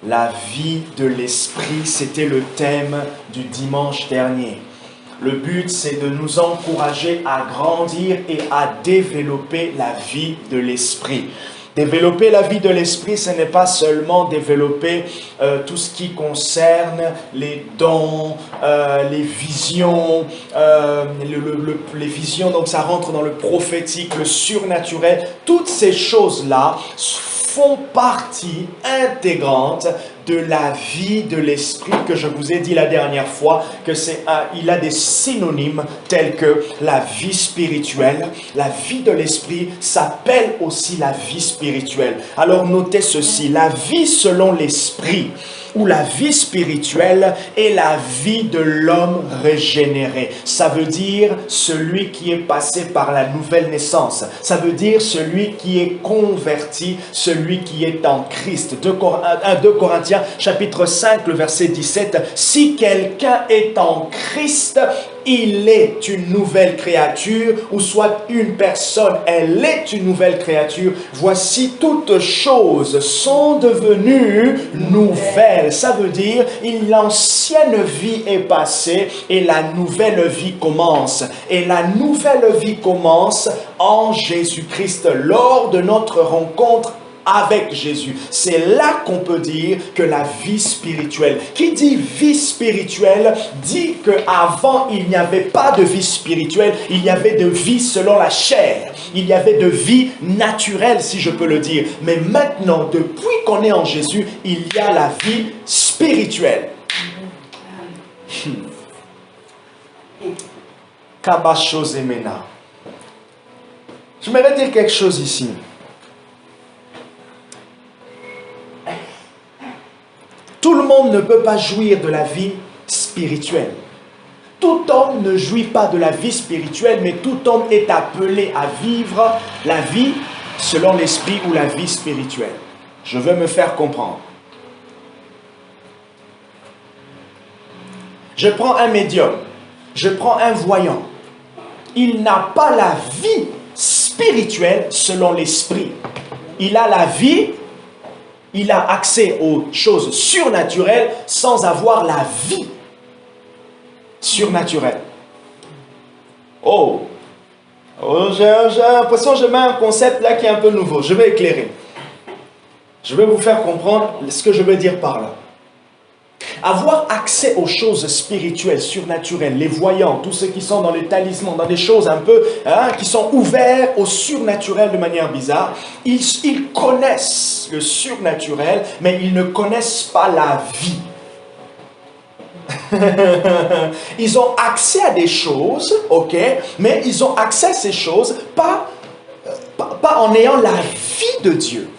La vie de l'esprit, c'était le thème du dimanche dernier. Le but, c'est de nous encourager à grandir et à développer la vie de l'esprit. Développer la vie de l'esprit, ce n'est pas seulement développer tout ce qui concerne les dons, les visions, les visions, donc ça rentre dans le prophétique, le surnaturel. Toutes ces choses-là font partie intégrante de la vie de l'esprit, que je vous ai dit la dernière fois, que il a des synonymes tels que la vie spirituelle. La vie de l'esprit s'appelle aussi la vie spirituelle. Alors notez ceci, la vie selon l'esprit, ou la vie spirituelle, est la vie de l'homme régénéré. Ça veut dire celui qui est passé par la nouvelle naissance. Ça veut dire celui qui est converti, celui qui est en Christ. 2 Corinthiens chapitre 5, le verset 17. Si quelqu'un est en Christ, il est une nouvelle créature, ou soit une personne, elle est une nouvelle créature. Voici, toutes choses sont devenues nouvelles. Ça veut dire, l'ancienne vie est passée et la nouvelle vie commence. Et la nouvelle vie commence en Jésus-Christ, lors de notre rencontre avec Jésus. C'est là qu'on peut dire que la vie spirituelle, qui dit vie spirituelle, dit qu'avant il n'y avait pas de vie spirituelle, il y avait de vie selon la chair, il y avait de vie naturelle, si je peux le dire. Mais maintenant, depuis qu'on est en Jésus, il y a la vie spirituelle. Kabashozemena. J'aimerais dire quelque chose ici. Tout le monde ne peut pas jouir de la vie spirituelle. Tout homme ne jouit pas de la vie spirituelle, mais tout homme est appelé à vivre la vie selon l'esprit ou la vie spirituelle. Je veux me faire comprendre. Je prends un médium, je prends un voyant. Il n'a pas la vie spirituelle selon l'esprit. Il a la vie. Il a accès aux choses surnaturelles sans avoir la vie surnaturelle. J'ai l'impression que je mets un concept là qui est un peu nouveau. Je vais éclairer. Je vais vous faire comprendre ce que je veux dire par là. Avoir accès aux choses spirituelles, surnaturelles, les voyants, tous ceux qui sont dans les talismans, dans des choses un peu, qui sont ouverts au surnaturel de manière bizarre, ils connaissent le surnaturel, mais ils ne connaissent pas la vie. Ils ont accès à des choses, ok, mais ils ont accès à ces choses pas en ayant la vie de Dieu.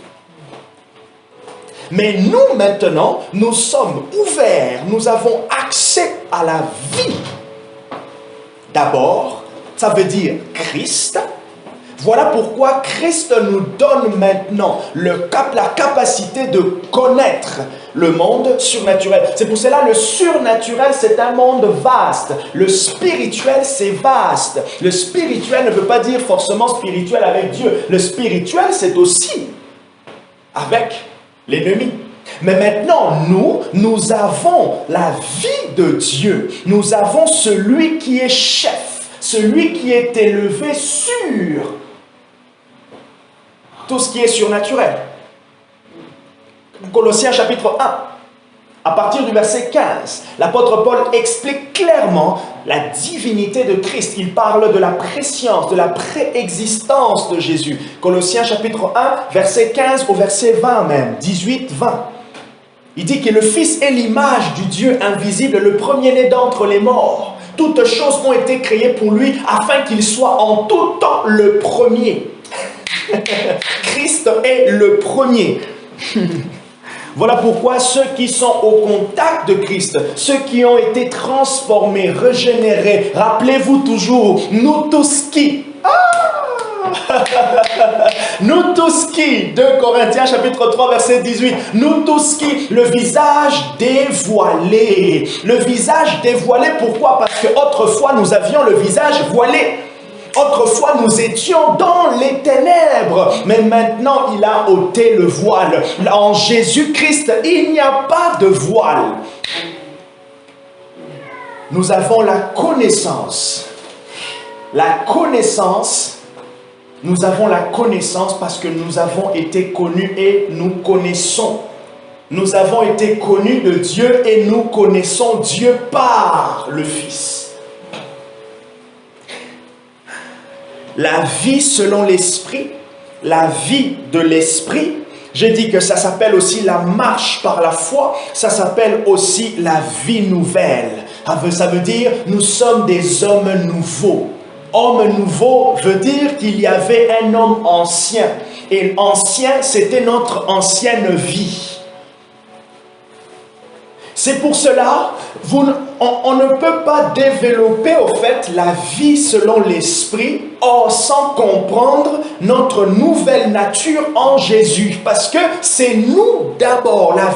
Mais nous, maintenant, nous sommes ouverts, nous avons accès à la vie. D'abord, ça veut dire Christ. Voilà pourquoi Christ nous donne maintenant la capacité de connaître le monde surnaturel. C'est pour cela le surnaturel, c'est un monde vaste. Le spirituel, c'est vaste. Le spirituel ne veut pas dire forcément spirituel avec Dieu. Le spirituel, c'est aussi avec l'ennemi. Mais maintenant, nous avons la vie de Dieu. Nous avons celui qui est chef, celui qui est élevé sur tout ce qui est surnaturel. Colossiens chapitre 1, à partir du verset 15, l'apôtre Paul explique clairement la divinité de Christ. Il parle de la préscience, de la préexistence de Jésus. Colossiens chapitre 1, verset 15 au verset 20 même, 18, 20. Il dit que le Fils est l'image du Dieu invisible, le premier-né d'entre les morts. Toutes choses ont été créées pour lui afin qu'il soit en tout temps le premier. Christ est le premier. Voilà pourquoi ceux qui sont au contact de Christ, ceux qui ont été transformés, régénérés, rappelez-vous toujours, nous tous qui... Nous tous qui, 2 Corinthiens chapitre 3 verset 18, nous tous qui, le visage dévoilé. Le visage dévoilé, pourquoi? Parce que autrefois nous avions le visage voilé. Autrefois, nous étions dans les ténèbres, mais maintenant, il a ôté le voile. En Jésus-Christ, il n'y a pas de voile. Nous avons la connaissance. La connaissance, nous avons la connaissance parce que nous avons été connus et nous connaissons. Nous avons été connus de Dieu et nous connaissons Dieu par le Fils. La vie selon l'esprit, la vie de l'esprit, j'ai dit que ça s'appelle aussi la marche par la foi, ça s'appelle aussi la vie nouvelle. Ça veut dire nous sommes des hommes nouveaux. Homme nouveau veut dire qu'il y avait un homme ancien. Et ancien, c'était notre ancienne vie. C'est pour cela, on ne peut pas développer au fait la vie selon l'esprit sans comprendre notre nouvelle nature en Jésus. Parce que c'est nous d'abord. La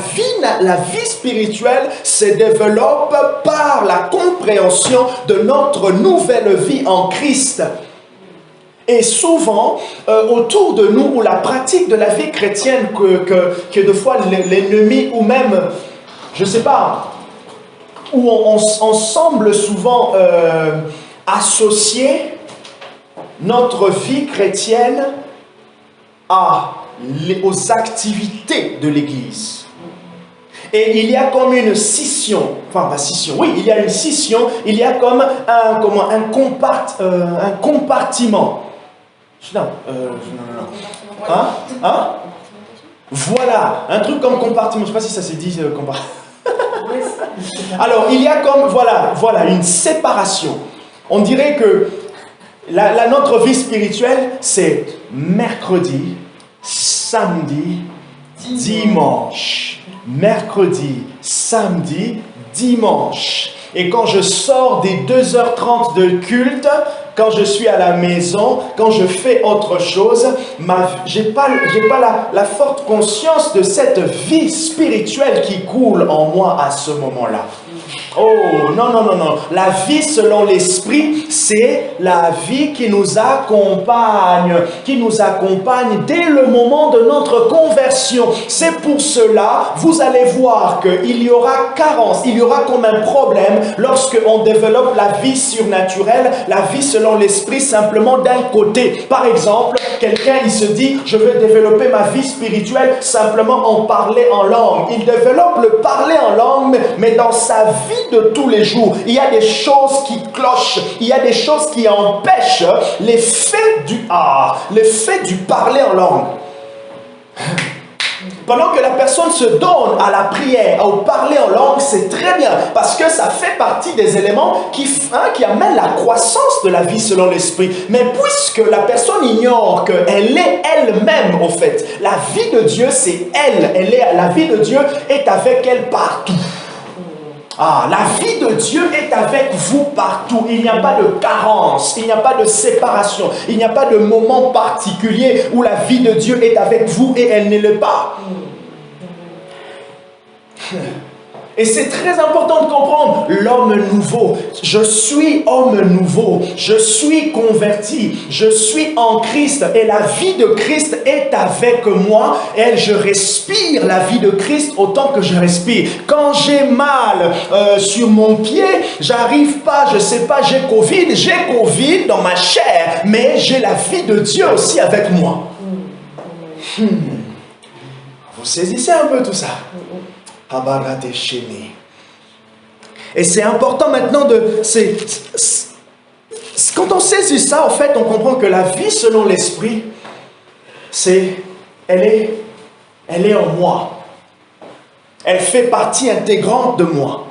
vie spirituelle se développe par la compréhension de notre nouvelle vie en Christ. Et souvent, autour de nous, où la pratique de la vie chrétienne, que de fois l'ennemi ou même... je ne sais pas, où on semble souvent associer notre vie chrétienne aux activités de l'Église. Et il y a comme une scission, enfin pas scission, oui, il y a une scission, il y a comme un compartiment. Non. Voilà, un truc comme compartiment, je ne sais pas si ça se dit compartiment. Alors, il y a comme, voilà, une séparation. On dirait que notre vie spirituelle, c'est mercredi, samedi, dimanche. Mercredi, samedi, dimanche. Et quand je sors des 2h30 de culte, quand je suis à la maison, quand je fais autre chose, je n'ai pas la forte conscience de cette vie spirituelle qui coule en moi à ce moment-là. Oh, non. La vie selon l'esprit, c'est la vie qui nous accompagne dès le moment de notre conversion. C'est pour cela, vous allez voir qu'il y aura carence, il y aura comme un problème lorsque on développe la vie surnaturelle, la vie selon l'esprit simplement d'un côté. Par exemple, quelqu'un il se dit, je veux développer ma vie spirituelle simplement en parler en langue. Il développe le parler en langue, mais dans sa vie de tous les jours, il y a des choses qui clochent, il y a des choses qui empêchent l'effet du parler en langue. Pendant que la personne se donne à la prière, au parler en langue, c'est très bien, parce que ça fait partie des éléments qui amènent la croissance de la vie selon l'esprit. Mais puisque la personne ignore qu'elle est elle-même, au fait, la vie de Dieu, c'est elle. La vie de Dieu est avec elle partout. La vie de Dieu est avec vous partout. Il n'y a pas de carence, il n'y a pas de séparation, il n'y a pas de moment particulier où la vie de Dieu est avec vous et elle ne l'est pas. Et c'est très important de comprendre l'homme nouveau. Je suis homme nouveau. Je suis converti. Je suis en Christ. Et la vie de Christ est avec moi. Et je respire la vie de Christ autant que je respire. Quand j'ai mal sur mon pied, j'arrive pas, je sais pas, j'ai Covid dans ma chair. Mais j'ai la vie de Dieu aussi avec moi. Vous saisissez un peu tout ça? Et c'est important maintenant quand on saisit ça, en fait, on comprend que la vie selon l'esprit, elle est en moi. Elle fait partie intégrante de moi.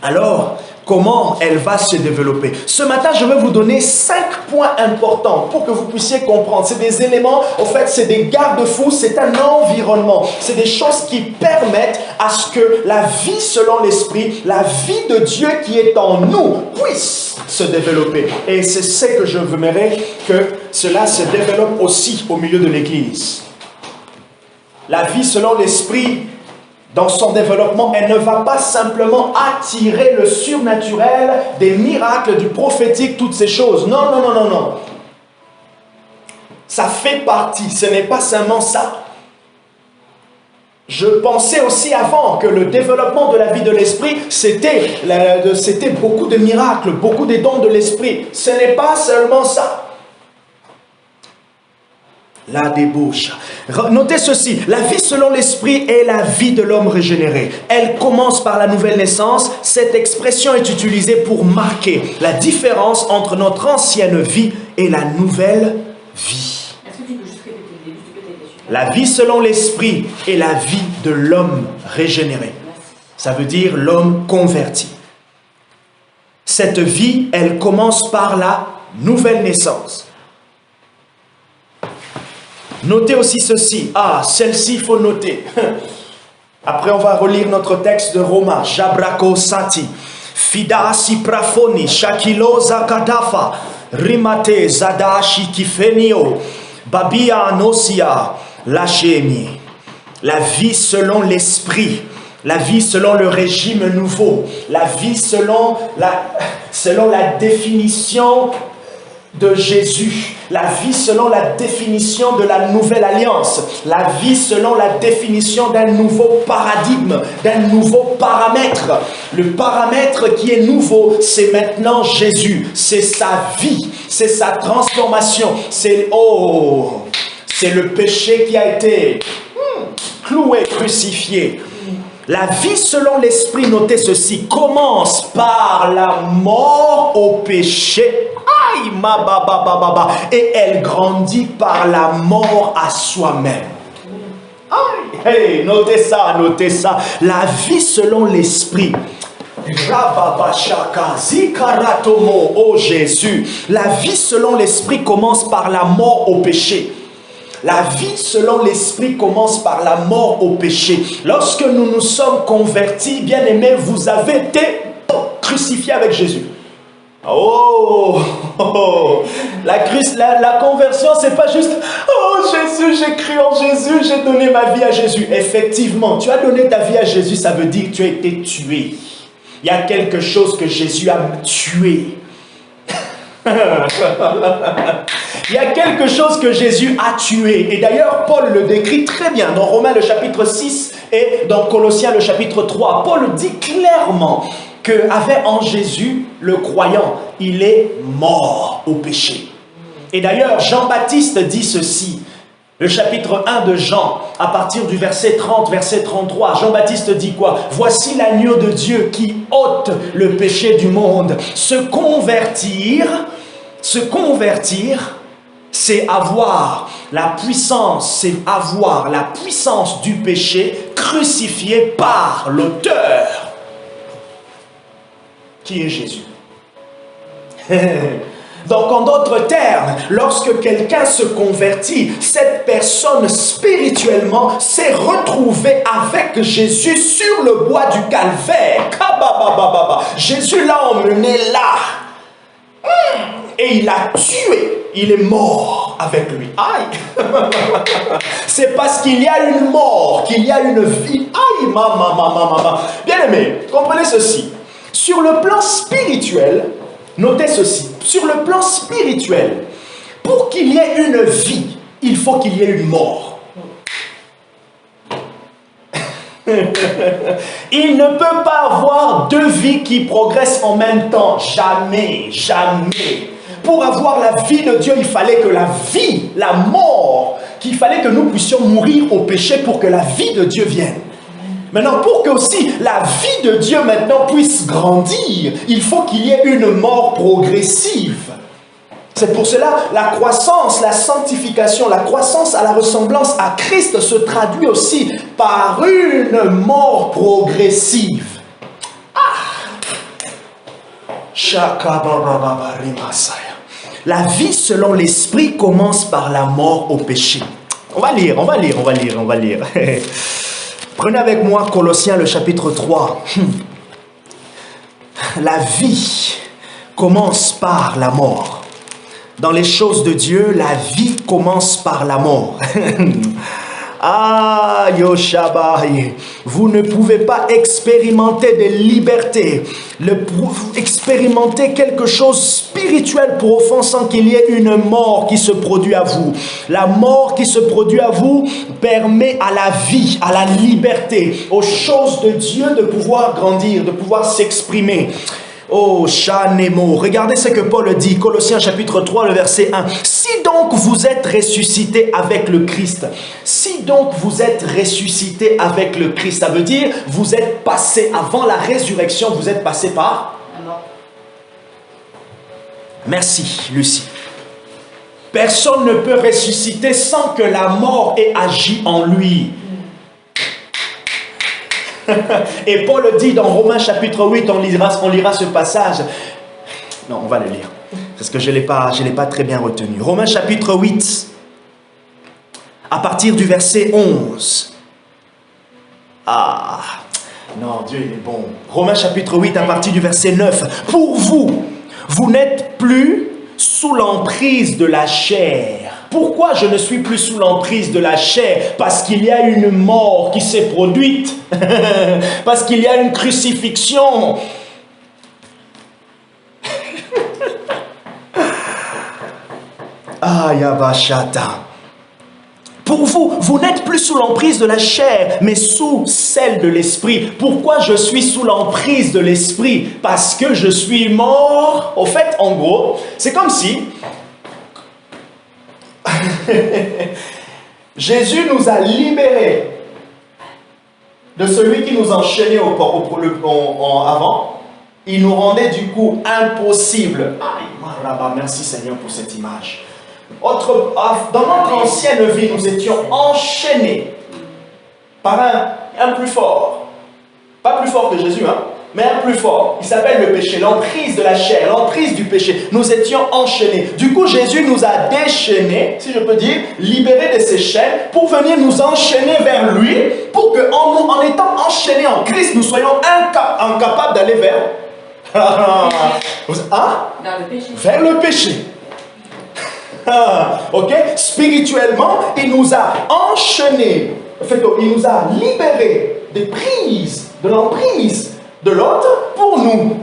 Alors, comment elle va se développer? Ce matin, je vais vous donner 5 points importants pour que vous puissiez comprendre. C'est des éléments, en fait, c'est des garde-fous, c'est un environnement. C'est des choses qui permettent à ce que la vie selon l'esprit, la vie de Dieu qui est en nous, puisse se développer. Et c'est ce que je voudrais que cela se développe aussi au milieu de l'Église. La vie selon l'esprit Dans son développement, elle ne va pas simplement attirer le surnaturel, des miracles, du prophétique, toutes ces choses. Non, non, non, non, non. Ça fait partie, ce n'est pas seulement ça. Je pensais aussi avant que le développement de la vie de l'esprit, c'était beaucoup de miracles, beaucoup de dons de l'esprit. Ce n'est pas seulement ça. La débauche. Notez ceci, la vie selon l'esprit est la vie de l'homme régénéré. Elle commence par la nouvelle naissance. Cette expression est utilisée pour marquer la différence entre notre ancienne vie et la nouvelle vie. La vie selon l'esprit est la vie de l'homme régénéré. Ça veut dire l'homme converti. Cette vie, elle commence par la nouvelle naissance. Notez aussi ceci. Ah, celle-ci, il faut noter. Après, on va relire notre texte de Romains. Jabrako Sati. Fida Siprafoni. Shakilo Zakadafa. Rimate Zadashi Kifenio. Babia Anosia. Lâchez-moi. La vie selon l'esprit, la vie selon le régime nouveau, la vie selon la définition de Jésus, la vie selon la définition de la nouvelle alliance, la vie selon la définition d'un nouveau paradigme, d'un nouveau paramètre. Le paramètre qui est nouveau, c'est maintenant Jésus, c'est sa vie, c'est sa transformation, c'est le péché qui a été cloué, crucifié. La vie selon l'esprit, notez ceci, commence par la mort au péché. Aïe, et elle grandit par la mort à soi-même. Aïe, hey, notez ça, notez ça. La vie selon l'esprit. Oh Jésus. La vie selon l'esprit commence par la mort au péché. La vie selon l'esprit commence par la mort au péché. Lorsque nous nous sommes convertis, bien-aimés, vous avez été crucifiés avec Jésus. La conversion, c'est pas juste « Oh Jésus, j'ai cru en Jésus, j'ai donné ma vie à Jésus. » Effectivement, tu as donné ta vie à Jésus, ça veut dire que tu as été tué. Il y a quelque chose que Jésus a tué. Il y a quelque chose que Jésus a tué. Et d'ailleurs, Paul le décrit très bien dans Romains le chapitre 6 et dans Colossiens le chapitre 3. Paul dit clairement qu'avec en Jésus, le croyant, il est mort au péché. Et d'ailleurs, Jean-Baptiste dit ceci. Le chapitre 1 de Jean, à partir du verset 30, verset 33, Jean-Baptiste dit quoi? Voici l'agneau de Dieu qui ôte le péché du monde. Se convertir, c'est avoir la puissance du péché crucifié par l'auteur, qui est Jésus. Donc, en d'autres termes, lorsque quelqu'un se convertit, cette personne spirituellement s'est retrouvée avec Jésus sur le bois du calvaire. Jésus l'a emmené là. Et il l'a tué. Il est mort avec lui. Aïe! C'est parce qu'il y a une mort, qu'il y a une vie. Aïe, Bien aimé, comprenez ceci. Sur le plan spirituel, notez ceci. Sur le plan spirituel, pour qu'il y ait une vie, il faut qu'il y ait une mort. Il ne peut pas avoir deux vies qui progressent en même temps. Jamais, jamais. Pour avoir la vie de Dieu, il fallait que la vie, la mort, qu'il fallait que nous puissions mourir au péché pour que la vie de Dieu vienne. Maintenant, pour que aussi la vie de Dieu maintenant puisse grandir, il faut qu'il y ait une mort progressive. C'est pour cela la croissance, la sanctification, la croissance à la ressemblance à Christ se traduit aussi par une mort progressive. La vie selon l'esprit commence par la mort au péché. On va lire. Prenez avec moi Colossiens le chapitre 3. La vie commence par la mort. Dans les choses de Dieu, la vie commence par la mort. Ah, Yoshabai, vous ne pouvez pas expérimenter des libertés, expérimenter quelque chose spirituel profond sans qu'il y ait une mort qui se produit à vous. La mort qui se produit à vous permet à la vie, à la liberté, aux choses de Dieu de pouvoir grandir, de pouvoir s'exprimer. Oh, Chanemo, regardez ce que Paul dit, Colossiens chapitre 3, le verset 1. Si donc vous êtes ressuscité avec le Christ, si donc vous êtes ressuscité avec le Christ, ça veut dire vous êtes passé, avant la résurrection, vous êtes passé par... Merci, Lucie. Personne ne peut ressusciter sans que la mort ait agi en lui. Et Paul dit dans Romains chapitre 8, on lira ce passage. Non, on va le lire. Parce que je ne l'ai pas très bien retenu. Romains chapitre 8, à partir du verset 11. Ah, non, Dieu il est bon. Romains chapitre 8, à partir du verset 9. Pour vous, vous n'êtes plus sous l'emprise de la chair. Pourquoi je ne suis plus sous l'emprise de la chair? Parce qu'il y a une mort qui s'est produite. Parce qu'il y a une crucifixion. Ah, Yabashata. Pour vous, vous n'êtes plus sous l'emprise de la chair, mais sous celle de l'esprit. Pourquoi je suis sous l'emprise de l'esprit? Parce que je suis mort. Au fait, en gros, c'est comme si... Jésus nous a libérés de celui qui nous enchaînait avant. Il nous rendait du coup impossible. Merci Seigneur pour cette image. Dans notre ancienne vie, nous étions enchaînés par un plus fort. Pas plus fort que Jésus, hein, mais un plus fort. Il s'appelle le péché, l'emprise de la chair, l'emprise du péché. Nous étions enchaînés. Du coup, Jésus nous a déchaînés, si je peux dire, libérés de ces chaînes, pour venir nous enchaîner vers lui, pour qu'en étant enchaînés en Christ, nous soyons incapables d'aller vers... Vers le péché. Ok? Spirituellement, il nous a enchaînés. En fait, il nous a libérés des prises, de l'emprise de l'autre pour nous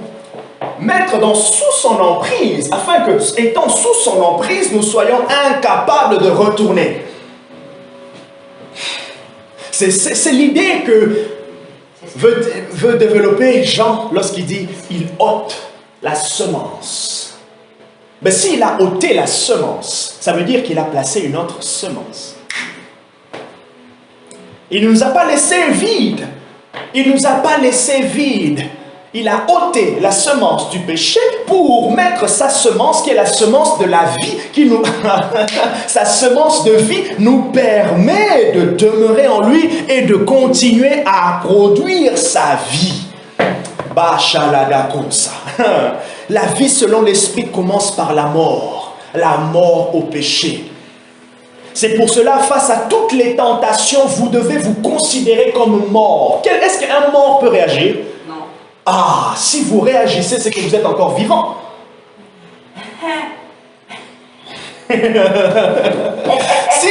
mettre sous son emprise, afin que, étant sous son emprise, nous soyons incapables de retourner. C'est l'idée que veut développer Jean lorsqu'il dit il ôte la semence. Mais s'il a ôté la semence, ça veut dire qu'il a placé une autre semence. Il ne nous a pas laissé vide. Il ne nous a pas laissé vide. Il a ôté la semence du péché pour mettre sa semence, qui est la semence de la vie, sa semence de vie nous permet de demeurer en lui et de continuer à produire sa vie. La vie selon l'esprit commence par la mort au péché. C'est pour cela, face à toutes les tentations, vous devez vous considérer comme mort. Est-ce qu'un mort peut réagir? Non. Ah, si vous réagissez, c'est que vous êtes encore vivant. Si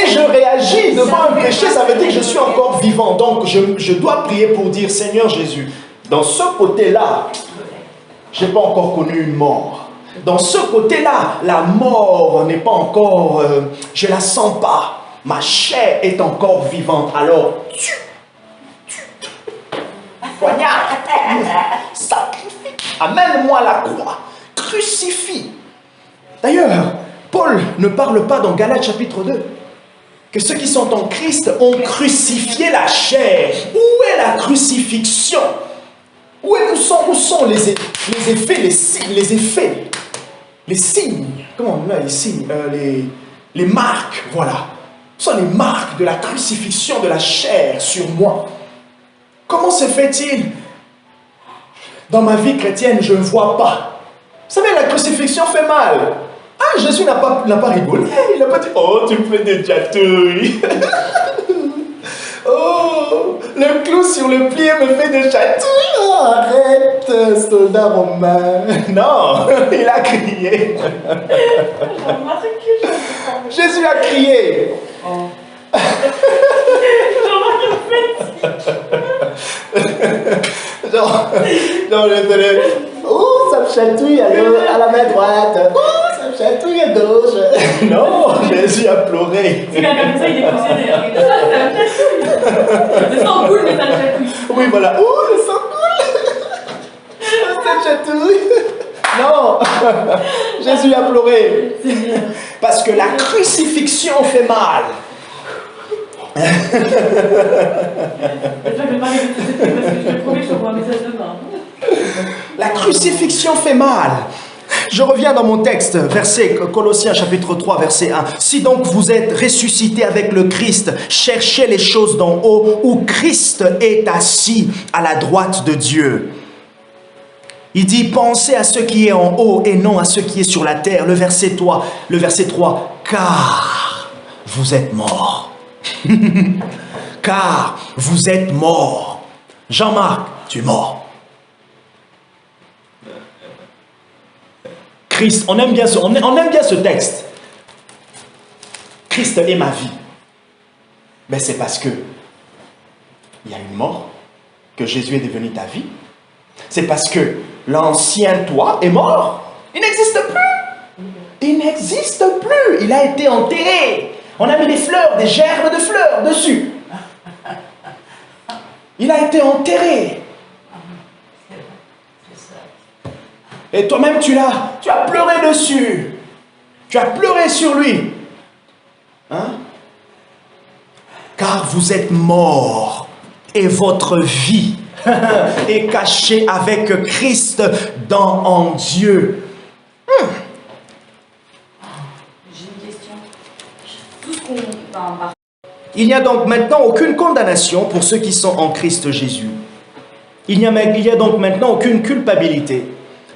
je réagis devant un péché, ça veut dire que je suis encore vivant. Donc, je dois prier pour dire, Seigneur Jésus, dans ce côté-là, je n'ai pas encore connu une mort. Dans ce côté-là, la mort n'est pas encore... je ne la sens pas. Ma chair est encore vivante. Alors, poignard, sacrifie, amène-moi la croix, crucifie. D'ailleurs, Paul ne parle pas dans Galates chapitre 2 que ceux qui sont en Christ ont crucifié la chair. Où est la crucifixion? Où sont les effets, les signes, comment on a les signes, les marques, voilà. Ce sont les marques de la crucifixion de la chair sur moi. Comment se fait-il? Dans ma vie chrétienne, je ne vois pas. Vous savez, la crucifixion fait mal. Ah, Jésus n'a pas rigolé. Il n'a pas dit, oh, tu me fais des chatouilles. Oh, le clou sur le pied me fait des chatouilles. Oh, arrête, soldat romain. Non, il a crié. Jésus a crié. Non, ouh, ça me chatouille à la main droite. Ouh, ça me chatouille à gauche. Non, Jésus a pleuré. C'est quand comme ça, il est possédé. Le sang coule, mais ça le chatouille. Oui, voilà. Ouh, le sang coule. Ça me chatouille. Non, Jésus a pleuré. Parce que la crucifixion fait mal. J'espère que je vais parler de cette parce que je te promets, je t'envoie un message demain. La crucifixion fait mal. Je reviens dans mon texte, verset Colossiens chapitre 3, verset 1. Si donc vous êtes ressuscités avec le Christ, cherchez les choses d'en haut où Christ est assis à la droite de Dieu. Il dit, pensez à ce qui est en haut et non à ce qui est sur la terre. Le verset 3, car vous êtes morts. Car vous êtes morts. Jean-Marc, tu es mort. Christ, on aime bien ce texte. Christ est ma vie. Mais c'est parce que il y a une mort que Jésus est devenu ta vie. C'est parce que l'ancien toi est mort. Il n'existe plus. Il n'existe plus. Il a été enterré. On a mis des fleurs, des gerbes de fleurs dessus. Il a été enterré. Et toi-même, tu as pleuré dessus. Tu as pleuré sur lui. Hein? Car vous êtes morts et votre vie est cachée avec Christ en Dieu. J'ai une question. Tout ce qu'on... Il n'y a donc maintenant aucune condamnation pour ceux qui sont en Christ Jésus. Il n'y a donc maintenant aucune culpabilité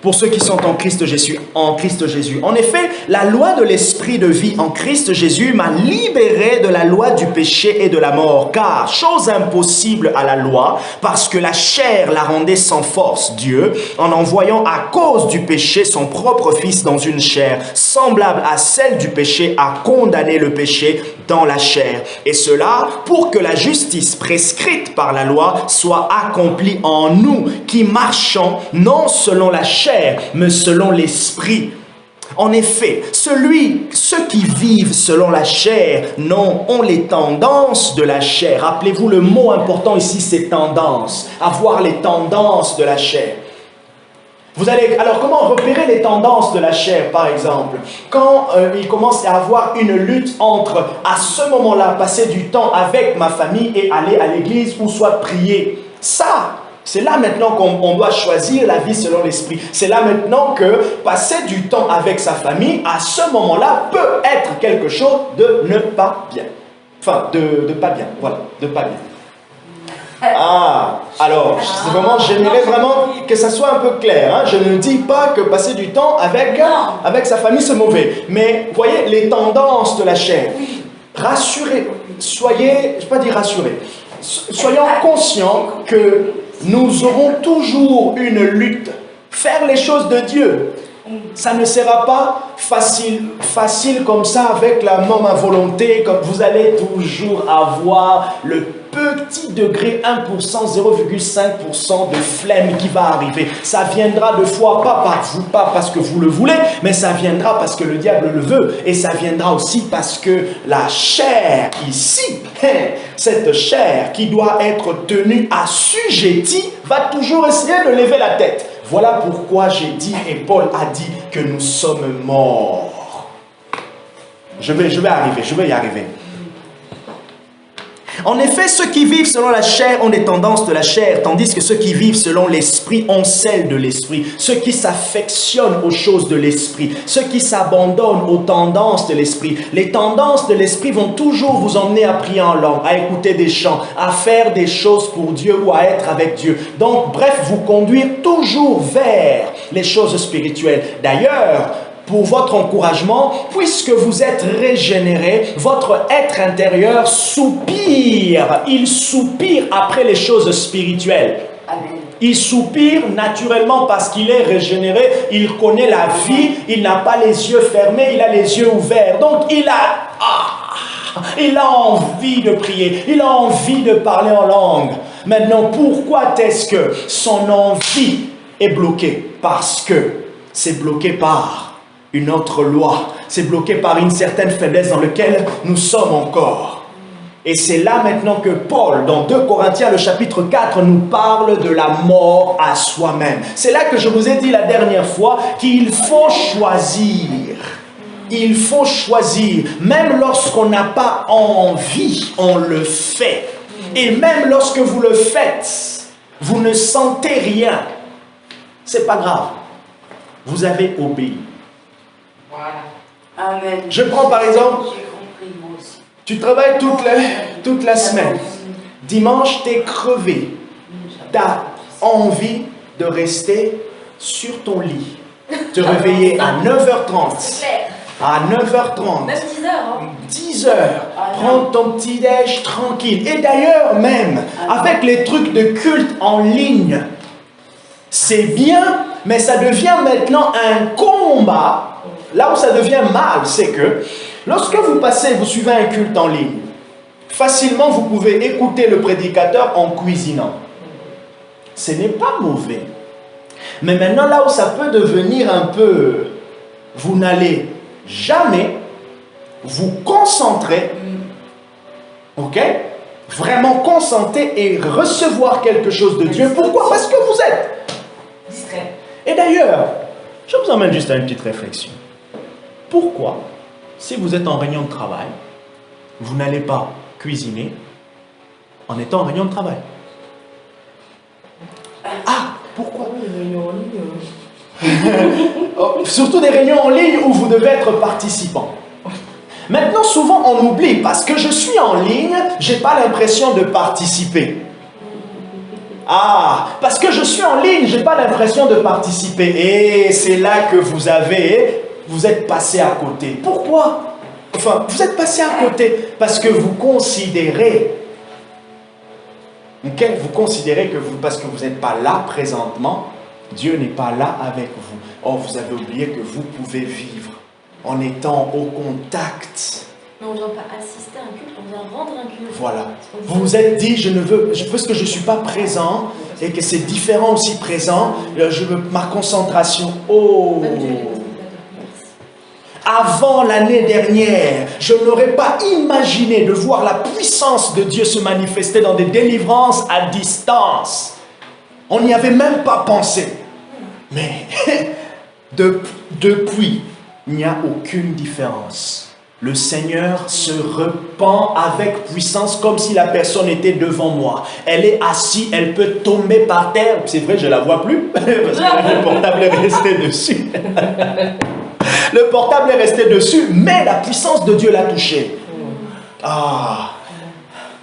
pour ceux qui sont en Christ Jésus. En effet, la loi de l'esprit de vie en Christ Jésus m'a libéré de la loi du péché et de la mort. Car, chose impossible à la loi, parce que la chair la rendait sans force, Dieu, en envoyant à cause du péché son propre Fils dans une chair, semblable à celle du péché, a condamné le péché dans la chair. Et cela pour que la justice prescrite par la loi soit accomplie en nous, qui marchons non selon la chair, mais selon l'esprit. En effet, ceux qui vivent selon la chair ont les tendances de la chair. Rappelez-vous, le mot important ici, c'est tendance. Avoir les tendances de la chair. Alors, comment repérer les tendances de la chair, par exemple? Quand il commence à avoir une lutte entre, à ce moment-là, passer du temps avec ma famille et aller à l'église ou soit prier. Ça, c'est là maintenant qu'on doit choisir la vie selon l'esprit. C'est là maintenant que passer du temps avec sa famille, à ce moment-là, peut être quelque chose de ne pas bien. Enfin, de pas bien. Voilà, de pas bien. Ah, alors, j'aimerais vraiment que ça soit un peu clair. Hein? Je ne dis pas que passer du temps avec sa famille, c'est mauvais. Mais, vous voyez, les tendances de la chair. Rassurez, soyez, je ne vais pas dire rassurez, soyons conscients que nous aurons toujours une lutte. Faire les choses de Dieu, ça ne sera pas facile comme ça avec la même volonté, comme vous allez toujours avoir le petit degré 1%, 0,5% de flemme qui va arriver. Ça viendra de fois, pas par vous, pas parce que vous le voulez, mais ça viendra parce que le diable le veut. Et ça viendra aussi parce que la chair ici, cette chair qui doit être tenue assujettie, va toujours essayer de lever la tête. Voilà pourquoi j'ai dit, et Paul a dit, que nous sommes morts. Je vais y arriver. En effet, ceux qui vivent selon la chair ont des tendances de la chair, tandis que ceux qui vivent selon l'esprit ont celles de l'esprit. Ceux qui s'affectionnent aux choses de l'esprit, ceux qui s'abandonnent aux tendances de l'esprit. Les tendances de l'esprit vont toujours vous emmener à prier en langue, à écouter des chants, à faire des choses pour Dieu ou à être avec Dieu. Donc, bref, vous conduire toujours vers les choses spirituelles. D'ailleurs, pour votre encouragement, puisque vous êtes régénérés, votre être intérieur soupire. Il soupire après les choses spirituelles. Amen. Il soupire naturellement parce qu'il est régénéré, il connaît la vie, il n'a pas les yeux fermés, il a les yeux ouverts. Donc il a envie de prier, il a envie de parler en langue. Maintenant, pourquoi est-ce que son envie est bloquée? Parce que c'est bloqué par une autre loi. C'est bloqué par une certaine faiblesse dans laquelle nous sommes encore. Et c'est là maintenant que Paul, dans 2 Corinthiens, le chapitre 4, nous parle de la mort à soi-même. C'est là que je vous ai dit la dernière fois qu'il faut choisir. Il faut choisir. Même lorsqu'on n'a pas envie, on le fait. Et même lorsque vous le faites, vous ne sentez rien. C'est pas grave. Vous avez obéi. Voilà. Amen. Je prends par exemple, J'ai compris, moi aussi. tu travailles toute la semaine. Dimanche, tu es crevé. Tu as envie de rester sur ton lit. Te réveiller à 9h30. C'est clair. À 9h30. Même 10 heures. Hein. 10 heures, prendre ton petit-déj tranquille. Et d'ailleurs même, avec les trucs de culte en ligne, c'est bien, mais ça devient maintenant un combat. Là où ça devient mal, c'est que lorsque vous suivez un culte en ligne, facilement vous pouvez écouter le prédicateur en cuisinant. Ce n'est pas mauvais. Mais maintenant, là où ça peut devenir un peu... Vous n'allez jamais vous concentrer, ok? Vraiment concentrer et recevoir quelque chose de Dieu. Pourquoi? Parce que vous êtes Distrait. Et d'ailleurs, je vous emmène juste à une petite réflexion. Pourquoi, si vous êtes en réunion de travail, vous n'allez pas cuisiner en étant en réunion de travail? Ah, pourquoi? Les réunions en ligne. Oh, surtout des réunions en ligne où vous devez être participant. Maintenant, souvent, on oublie, parce que je suis en ligne, je n'ai pas l'impression de participer. Ah, parce que je suis en ligne, je n'ai pas l'impression de participer. Et c'est là que vous êtes passé à côté. Pourquoi? Enfin, vous êtes passé à côté parce que vous considérez, ok, vous considérez que parce que vous n'êtes pas là présentement, Dieu n'est pas là avec vous. Or, vous avez oublié que vous pouvez vivre en étant au contact. Mais on ne vient pas assister à un culte, on vient rendre un culte. Voilà. Vous vous êtes dit, parce que je ne suis pas présent et que c'est différent aussi présent, je veux ma concentration. Oh! Même Dieu, il est notre médiateur. Merci. Avant l'année dernière, je n'aurais pas imaginé de voir la puissance de Dieu se manifester dans des délivrances à distance. On n'y avait même pas pensé. Mais depuis, il n'y a aucune différence. Le Seigneur se repent avec puissance comme si la personne était devant moi. Elle est assise, elle peut tomber par terre. C'est vrai, je ne la vois plus parce que le portable est resté dessus. Le portable est resté dessus, mais la puissance de Dieu l'a touché. Ah,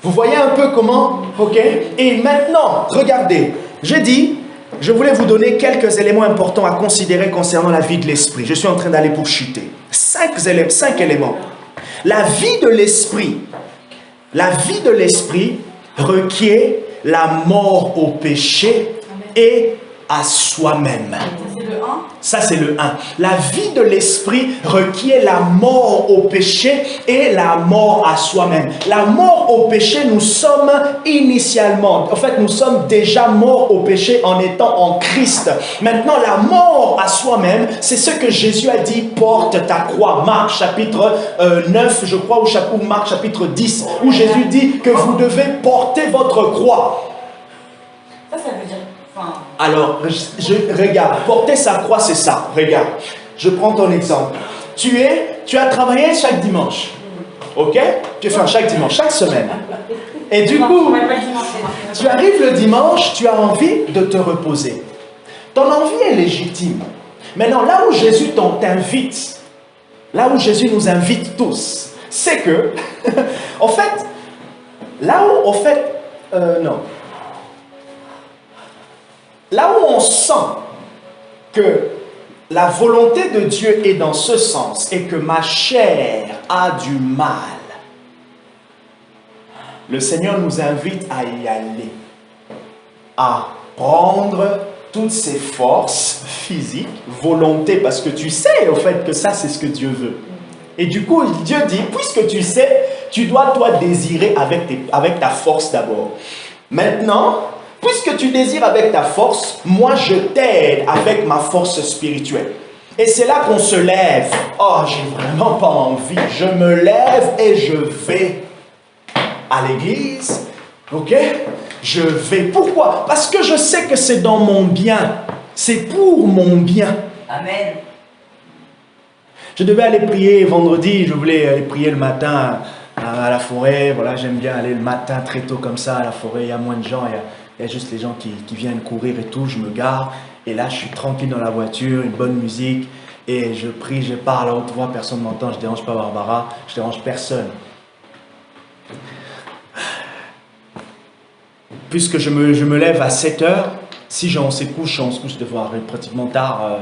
vous voyez un peu comment? Ok. Et maintenant, regardez, j'ai dit, je voulais vous donner quelques éléments importants à considérer concernant la vie de l'esprit. Je suis en train d'aller pour chuter. 5 éléments. La vie de l'esprit requiert la mort au péché et à soi-même. C'est le 1. Ça, c'est le 1. La vie de l'esprit requiert la mort au péché et la mort à soi-même. La mort au péché, nous sommes initialement, en fait, nous sommes déjà morts au péché en étant en Christ. Maintenant, la mort à soi-même, c'est ce que Jésus a dit, porte ta croix. Marc chapitre 9, je crois, ou Marc chapitre 10, où Jésus dit que vous devez porter votre croix. Ça veut dire... Enfin... Alors, regarde, porter sa croix, c'est ça. Regarde, je prends ton exemple. Tu as travaillé chaque dimanche. Ok? Tu fais chaque dimanche, chaque semaine. Et du coup, tu arrives le dimanche, tu as envie de te reposer. Ton envie est légitime. Maintenant, là où Jésus t'invite, là où Jésus nous invite tous, c'est que, en fait, là où, là où on sent que la volonté de Dieu est dans ce sens et que ma chair a du mal, le Seigneur nous invite à y aller, à prendre toutes ses forces physiques, volonté, parce que tu sais au fait que ça c'est ce que Dieu veut. Et du coup, Dieu dit, puisque tu sais, tu dois toi désirer avec ta force d'abord. Maintenant, puisque tu désires avec ta force, moi je t'aide avec ma force spirituelle. Et c'est là qu'on se lève. Oh, j'ai vraiment pas envie. Je me lève et je vais à l'église. Ok? Je vais. Pourquoi? Parce que je sais que c'est dans mon bien. C'est pour mon bien. Amen. Je devais aller prier vendredi. Je voulais aller prier le matin à la forêt. Voilà, j'aime bien aller le matin très tôt comme ça à la forêt. Il y a moins de gens. Il y a juste les gens qui viennent courir et tout. Je me gare. Et là, je suis tranquille dans la voiture, une bonne musique. Et je prie, je parle à haute voix. Personne ne m'entend. Je ne dérange pas Barbara. Je ne dérange personne. Puisque je me lève à 7 heures, si on se couche de voir pratiquement tard,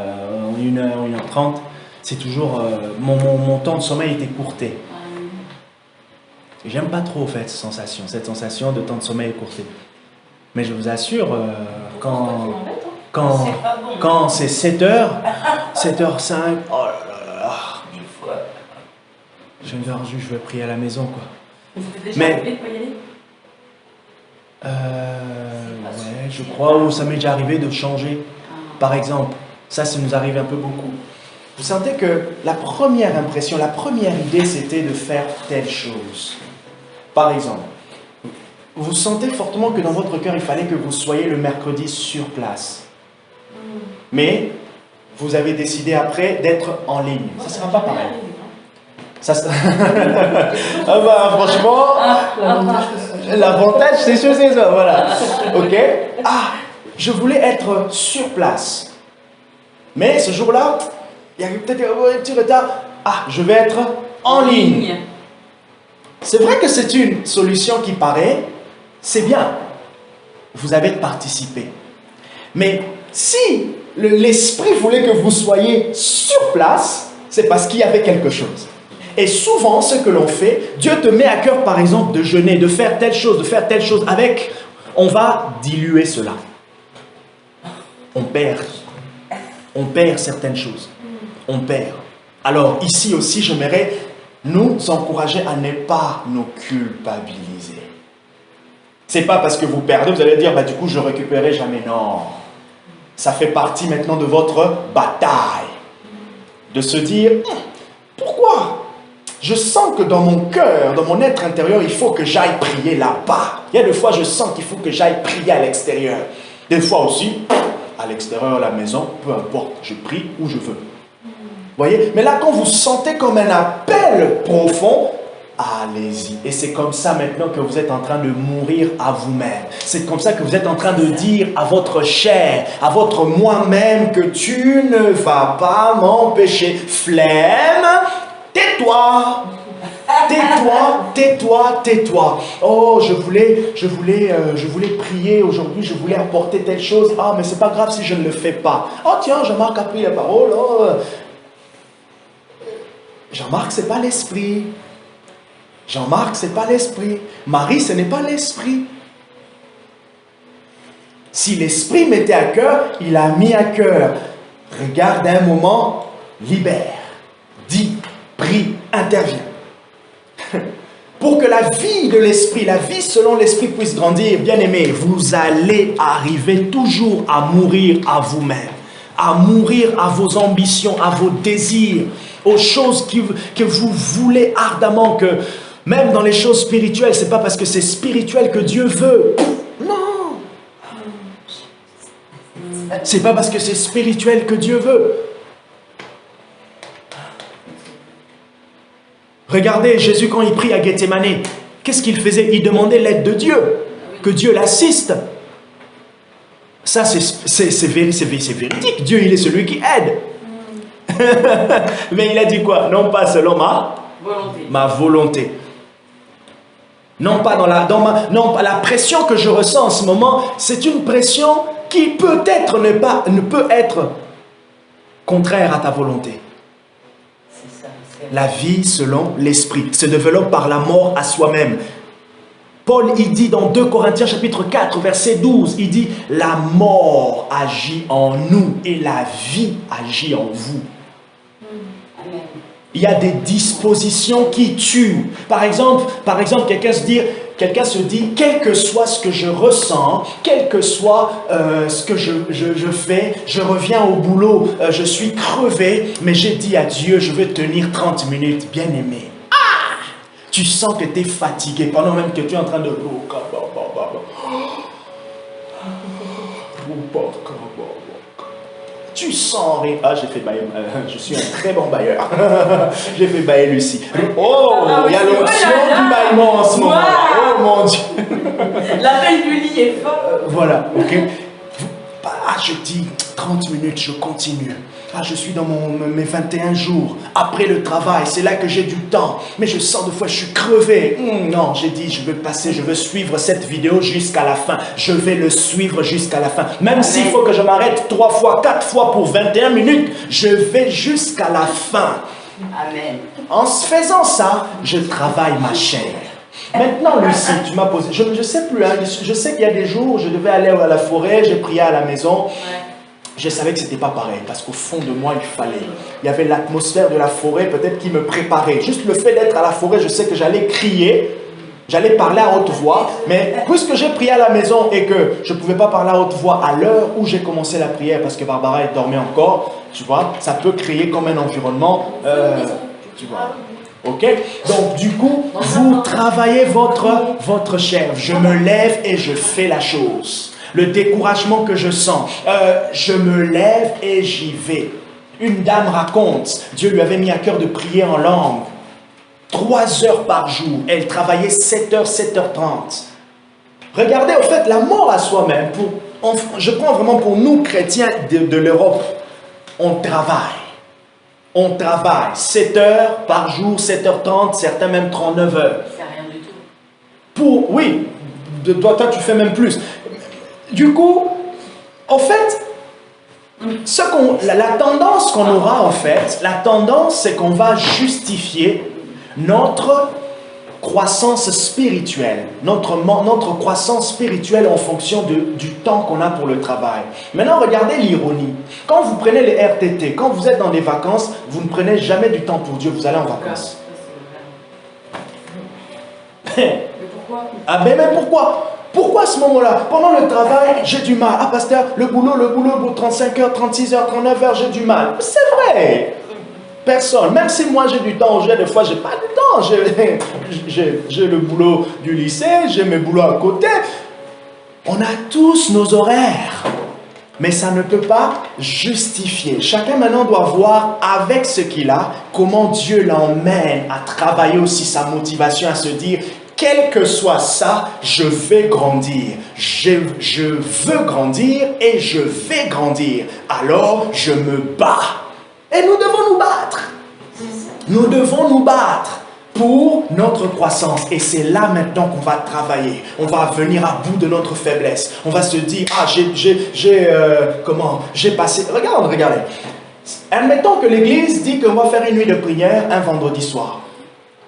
1h, 1h30, c'est toujours, mon temps de sommeil est écourté. Et j'aime pas trop cette sensation de temps de sommeil écourté. Mais je vous assure, quand c'est 7h, 7h05, oh là là, je vais prier à la maison, quoi. Mais ouais, je crois, où ça m'est déjà arrivé de changer. Par exemple, ça nous arrive un peu beaucoup. Vous sentez que la première impression, la première idée, c'était de faire telle chose. Par exemple, vous sentez fortement que dans votre cœur, il fallait que vous soyez le mercredi sur place. Mais vous avez décidé après d'être en ligne. Ça ne sera pas pareil. Ça ah bah franchement, l'avantage c'est sûr c'est ça, voilà. Ok. Ah, je voulais être sur place. Mais ce jour-là, il y a peut-être un petit retard. Ah, je vais être en ligne. C'est vrai que c'est une solution qui paraît, c'est bien. Vous avez participé. Mais si l'esprit voulait que vous soyez sur place, c'est parce qu'il y avait quelque chose. Et souvent, ce que l'on fait, Dieu te met à cœur, par exemple, de jeûner, de faire telle chose avec, on va diluer cela. On perd certaines choses. On perd. Alors, ici aussi, j'aimerais nous encourager à ne pas nous culpabiliser. C'est pas parce que vous perdez, vous allez dire, bah, du coup, je ne récupérerai jamais. Non. Ça fait partie maintenant de votre bataille. De se dire, pourquoi ? Je sens que dans mon cœur, dans mon être intérieur, il faut que j'aille prier là-bas. Il y a des fois, je sens qu'il faut que j'aille prier à l'extérieur. Des fois aussi, à l'extérieur, à la maison, peu importe, je prie où je veux. Voyez? Mais là, quand vous sentez comme un appel profond, allez-y. Et c'est comme ça maintenant que vous êtes en train de mourir à vous-même. C'est comme ça que vous êtes en train de dire à votre chair, à votre moi-même, que tu ne vas pas m'empêcher. Flemme! Tais-toi, tais-toi, tais-toi, tais-toi. Oh, je voulais prier aujourd'hui, je voulais apporter telle chose. Ah, mais c'est pas grave si je ne le fais pas. Oh, tiens, Jean-Marc a pris la parole. Oh. Jean-Marc, c'est pas l'esprit. Jean-Marc, c'est pas l'esprit. Marie, ce n'est pas l'esprit. Si l'esprit mettait à cœur, il a mis à cœur. Regarde un moment, libère, dis. Prie, intervient. Pour que la vie de l'esprit, la vie selon l'esprit puisse grandir, bien aimé, vous allez arriver toujours à mourir à vous-même, à mourir à vos ambitions, à vos désirs, aux choses que vous voulez ardemment, que même dans les choses spirituelles, c'est pas parce que c'est spirituel que Dieu veut. Non. C'est pas parce que c'est spirituel que Dieu veut. Regardez, Jésus, quand il prie à Gethsémane, qu'est-ce qu'il faisait? Il demandait l'aide de Dieu, que Dieu l'assiste. Ça, c'est véridique. Dieu, il est celui qui aide. Mais il a dit quoi? Non pas selon ma volonté. Non pas non, la pression que je ressens en ce moment, c'est une pression qui peut-être ne peut être contraire à ta volonté. La vie selon l'esprit se développe par la mort à soi-même. Paul, il dit dans 2 Corinthiens chapitre 4, verset 12, il dit « La mort agit en nous et la vie agit en vous. » Il y a des dispositions qui tuent. Par exemple, quelqu'un quelqu'un se dit, quel que soit ce que je ressens, quel que soit ce que je fais, je reviens au boulot, je suis crevé, mais j'ai dit à Dieu, je veux tenir 30 minutes, bien aimé. Ah! Tu sens que tu es fatigué pendant même que tu es en train de... Tu sens rien. Ah, j'ai fait bailler. Je suis un très bon bailleur. J'ai fait bailler Lucie. Oh, il y a l'option du baillement en ce moment. Oh mon Dieu. L'appel du lit est fort. Voilà, ok. Ah, je dis 30 minutes, je continue. Ah, je suis dans mes 21 jours. Après le travail, c'est là que j'ai du temps. Mais je sens des fois, je suis crevé. Non, j'ai dit, je veux suivre cette vidéo jusqu'à la fin. Je vais le suivre jusqu'à la fin. Même s'il faut que je m'arrête 3 fois, 4 fois pour 21 minutes, je vais jusqu'à la fin. Amen. En faisant ça, je travaille ma chair. Maintenant, Lucie, tu m'as posé... Je ne sais plus, hein, je sais qu'il y a des jours où je devais aller à la forêt, j'ai prié à la maison. Je savais que ce n'était pas pareil, parce qu'au fond de moi, il fallait. Il y avait l'atmosphère de la forêt, peut-être qui me préparait. Juste le fait d'être à la forêt, je sais que j'allais crier, j'allais parler à haute voix. Mais puisque j'ai prié à la maison et que je ne pouvais pas parler à haute voix à l'heure où j'ai commencé la prière, parce que Barbara dormait encore, tu vois, ça peut créer comme un environnement, tu vois. Ok? Donc, du coup, vous travaillez votre chair. Je me lève et je fais la chose. Le découragement que je sens, je me lève et j'y vais. Une dame raconte, Dieu lui avait mis à cœur de prier en langue. 3 heures par jour. Elle travaillait 7h, 7h30. Regardez, au fait, la mort à soi-même, je prends vraiment pour nous, chrétiens de l'Europe, on travaille. On travaille 7 heures par jour, 7h30, certains même 39 heures. C'est rien du tout. Oui, toi tu fais même plus. Du coup, en fait, la tendance qu'on aura en fait, la tendance c'est qu'on va justifier notre croissance spirituelle, notre croissance spirituelle en fonction du temps qu'on a pour le travail. Maintenant, regardez l'ironie. Quand vous prenez les RTT, quand vous êtes dans des vacances, vous ne prenez jamais du temps pour Dieu, vous allez en vacances. Mais pourquoi? Ah ben mais pourquoi? Pourquoi à ce moment-là? Pendant le travail, j'ai du mal. Ah pasteur, le boulot, pour 35 heures, 36 heures, 39 heures, j'ai du mal. C'est vrai. Personne, même si moi j'ai du temps, des fois j'ai pas du temps, j'ai le boulot du lycée, j'ai mes boulots à côté. On a tous nos horaires, mais ça ne peut pas justifier. Chacun maintenant doit voir avec ce qu'il a, comment Dieu l'emmène à travailler aussi sa motivation, à se dire, quel que soit ça, je vais grandir. Je veux grandir et je vais grandir. Alors je me bats. Et nous devons nous battre. Nous devons nous battre pour notre croissance. Et c'est là maintenant qu'on va travailler. On va venir à bout de notre faiblesse. On va se dire, ah, j'ai passé... Regardez. Admettons que l'église dit qu'on va faire une nuit de prière un vendredi soir.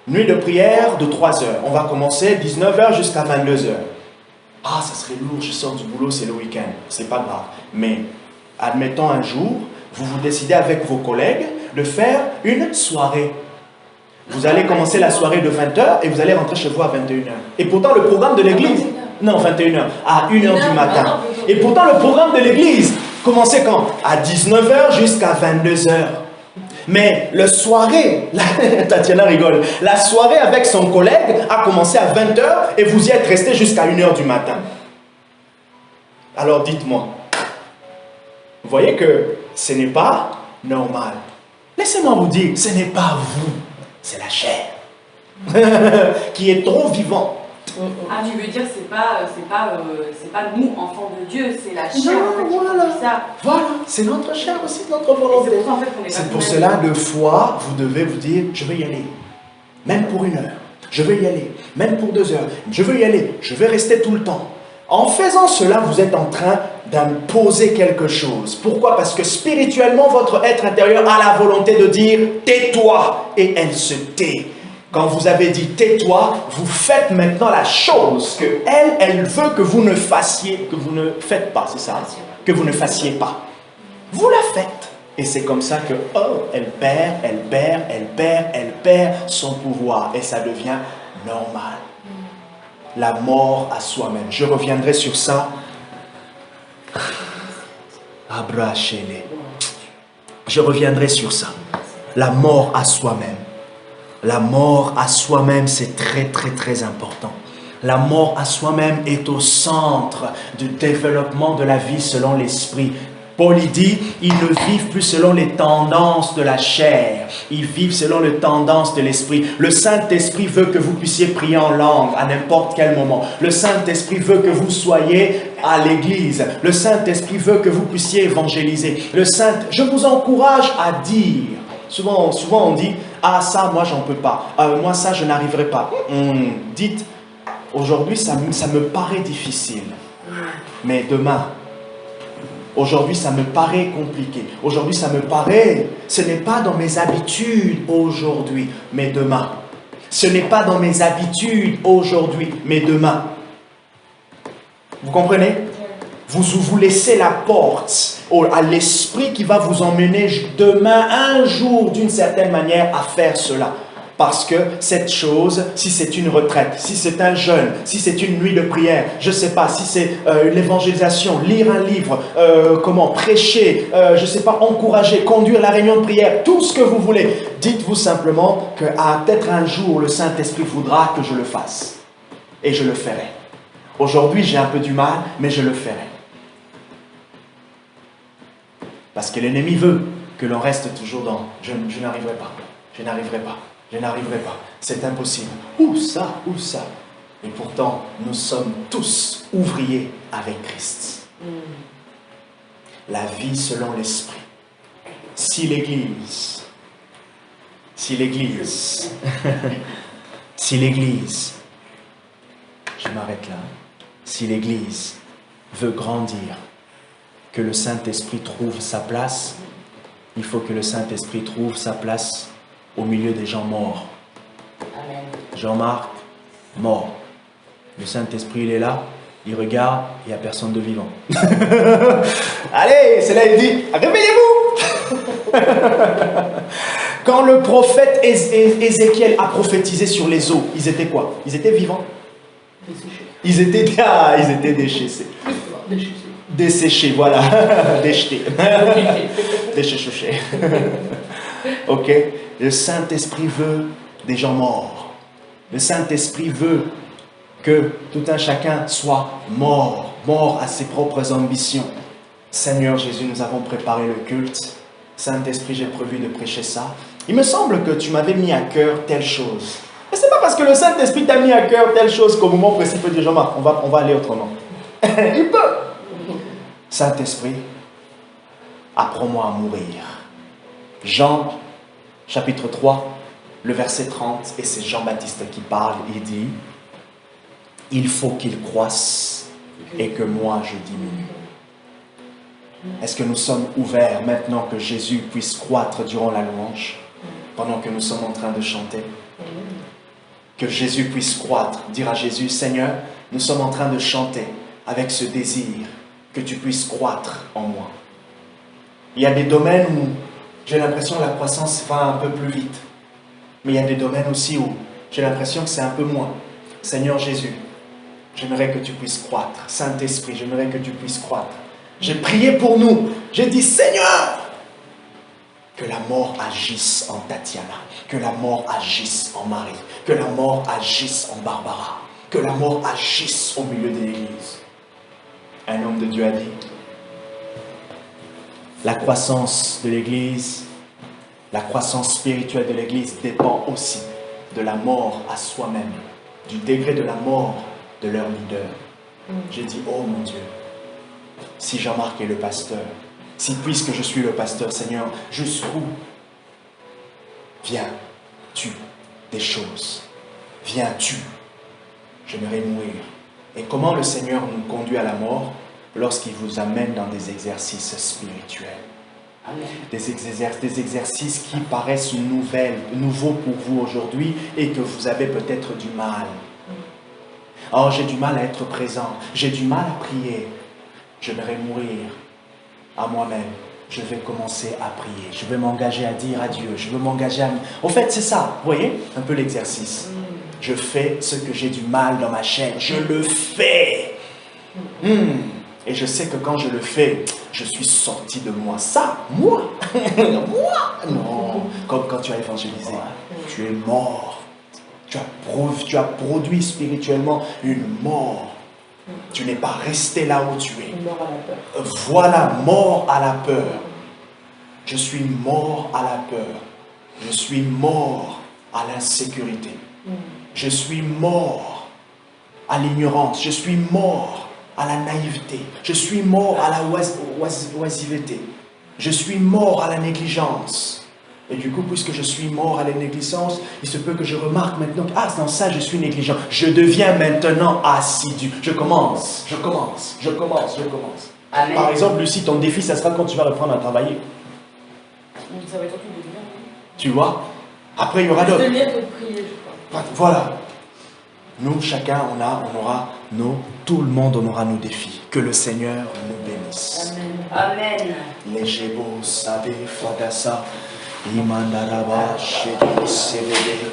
Nuit de prière de 3 heures. On va commencer 19h jusqu'à 22h. Ah, ça serait lourd, je sors du boulot, c'est le week-end. C'est pas grave. Mais admettons un jour, vous décidez avec vos collègues de faire une soirée. Vous allez commencer la soirée de 20h et vous allez rentrer chez vous à 21h. Et pourtant le programme de l'église, non 21h, à 1h du matin. Et pourtant le programme de l'église, commencez quand? À 19h jusqu'à 22h. Mais la soirée, Tatiana rigole, la soirée avec son collègue a commencé à 20h et vous y êtes resté jusqu'à 1h du matin. Alors dites-moi, vous voyez que ce n'est pas normal. Laissez-moi vous dire, ce n'est pas vous, c'est la chair qui est trop vivante. Ah, tu veux dire, c'est pas nous, enfants de Dieu, c'est la chair. Non, voilà, c'est notre chair aussi, notre volonté. C'est pour ça, en fait, qu'on est c'est pour cela, de fois, vous devez vous dire, je vais y aller, même pour 1 heure. Je vais y aller, même pour 2 heures. Je veux y aller, je vais rester tout le temps. En faisant cela, vous êtes en train d'imposer quelque chose. Pourquoi? Parce que spirituellement, votre être intérieur a la volonté de dire « tais-toi » et elle se tait. Quand vous avez dit « tais-toi », vous faites maintenant la chose que elle veut que vous ne fassiez, que vous ne faites pas, c'est ça? Que vous ne fassiez pas. Vous la faites. Et c'est comme ça que, elle perd son pouvoir. Et ça devient normal. la mort à soi-même. Je reviendrai sur ça. Abrachele. Je reviendrai sur ça. La mort à soi-même. La mort à soi-même, c'est très, très, très important. La mort à soi-même est au centre du développement de la vie selon l'esprit. Paul dit, ils ne vivent plus selon les tendances de la chair. Ils vivent selon les tendances de l'esprit. Le Saint-Esprit veut que vous puissiez prier en langue à n'importe quel moment. Le Saint-Esprit veut que vous soyez à l'église. Le Saint-Esprit veut que vous puissiez évangéliser. Je vous encourage à dire. Souvent on dit, ah ça, moi j'en peux pas. Moi ça, je n'arriverai pas. Dites, aujourd'hui ça me paraît difficile. Mais demain, aujourd'hui, ça me paraît compliqué. Aujourd'hui, ça me paraît... Ce n'est pas dans mes habitudes aujourd'hui, mais demain. Ce n'est pas dans mes habitudes aujourd'hui, mais demain. Vous comprenez? Vous laissez la porte à l'esprit qui va vous emmener demain, un jour, d'une certaine manière, à faire cela. Parce que cette chose, si c'est une retraite, si c'est un jeûne, si c'est une nuit de prière, je ne sais pas, si c'est l'évangélisation, lire un livre, prêcher, je ne sais pas, encourager, conduire la réunion de prière, tout ce que vous voulez, dites-vous simplement que peut-être un jour le Saint-Esprit voudra que je le fasse. Et je le ferai. Aujourd'hui, j'ai un peu du mal, mais je le ferai. Parce que l'ennemi veut que l'on reste toujours dans « je n'arriverai pas, je n'arriverai pas ». Je n'arriverai pas, c'est impossible. Où ça? Et pourtant, nous sommes tous ouvriers avec Christ. La vie selon l'esprit. Si l'Église, je m'arrête là, si l'Église veut grandir, que le Saint-Esprit trouve sa place, il faut que le Saint-Esprit trouve sa place au milieu des gens morts. Jean-Marc, mort. Le Saint-Esprit, il est là, il regarde, il n'y a personne de vivant. Allez, c'est là, il dit, réveillez-vous. Quand le prophète Ézéchiel a prophétisé sur les eaux, ils étaient quoi? Ils étaient vivants? Ils étaient déchaissés. Desséchés, voilà. Déjetés. Déchéchouchés. Ok? Le Saint-Esprit veut des gens morts. Le Saint-Esprit veut que tout un chacun soit mort à ses propres ambitions. Seigneur Jésus, nous avons préparé le culte. Saint-Esprit, j'ai prévu de prêcher ça. Il me semble que tu m'avais mis à cœur telle chose. Mais c'est pas parce que le Saint-Esprit t'a mis à cœur telle chose qu'au moment précis, il peut dire, Jean-Marc, on va aller autrement. Il peut. Saint-Esprit, apprends-moi à mourir. Jean, chapitre 3, le verset 30, et c'est Jean-Baptiste qui parle, il dit, « Il faut qu'il croisse et que moi je diminue. » Est-ce que nous sommes ouverts maintenant que Jésus puisse croître durant la louange, pendant que nous sommes en train de chanter? Que Jésus puisse croître, dire à Jésus, « Seigneur, nous sommes en train de chanter avec ce désir que tu puisses croître en moi. » Il y a des domaines où j'ai l'impression que la croissance va un peu plus vite. Mais il y a des domaines aussi où j'ai l'impression que c'est un peu moins. Seigneur Jésus, j'aimerais que tu puisses croître. Saint-Esprit, j'aimerais que tu puisses croître. J'ai prié pour nous. J'ai dit, Seigneur, que la mort agisse en Tatiana, que la mort agisse en Marie, que la mort agisse en Barbara, que la mort agisse au milieu de l'Église. Un homme de Dieu a dit, la croissance de l'Église, la croissance spirituelle de l'Église dépend aussi de la mort à soi-même, du degré de la mort de leur leader. J'ai dit, oh mon Dieu, si Jean-Marc est le pasteur, si puisque je suis le pasteur, Seigneur, jusqu'où viens, tu des choses, viens, tu, j'aimerais mourir. Et comment le Seigneur nous conduit à la mort? Lorsqu'il vous amène dans des exercices spirituels. Des exercices qui paraissent nouveaux pour vous aujourd'hui et que vous avez peut-être du mal. Oh, j'ai du mal à être présent, j'ai du mal à prier. J'aimerais mourir à moi-même. Je vais commencer à prier. Je vais m'engager à dire à Dieu. Je veux m'engager à... Au fait, c'est ça. Vous voyez un peu l'exercice. Je fais ce que j'ai du mal dans ma chair. Je le fais. Et je sais que quand je le fais, je suis sorti de moi. Ça, moi, moi, non. Comme quand tu as évangélisé, tu es mort. Tu as produit spirituellement une mort. Tu n'es pas resté là où tu es. Mort à la peur. Voilà, mort à la peur. Je suis mort à la peur. Je suis mort à l'insécurité. Je suis mort à l'ignorance. Je suis mort à la naïveté. Je suis mort à la oisiveté. Je suis mort à la négligence. Et du coup, puisque je suis mort à la négligence, il se peut que je remarque maintenant que, dans ça, je suis négligent. Je deviens maintenant assidu. Je commence. Amen. Par exemple, Lucie, ton défi, ça sera quand tu vas reprendre à travailler. Ça va être surtout de lire. Tu vois? Après, il y aura De d'autres. lire, de prier, je crois. Voilà. Nous, chacun, tout le monde, on aura nos défis. Que le Seigneur nous bénisse. Amen. Les Jebo, Sade, Fadasa, Imandaraba, Shedi, Sevede.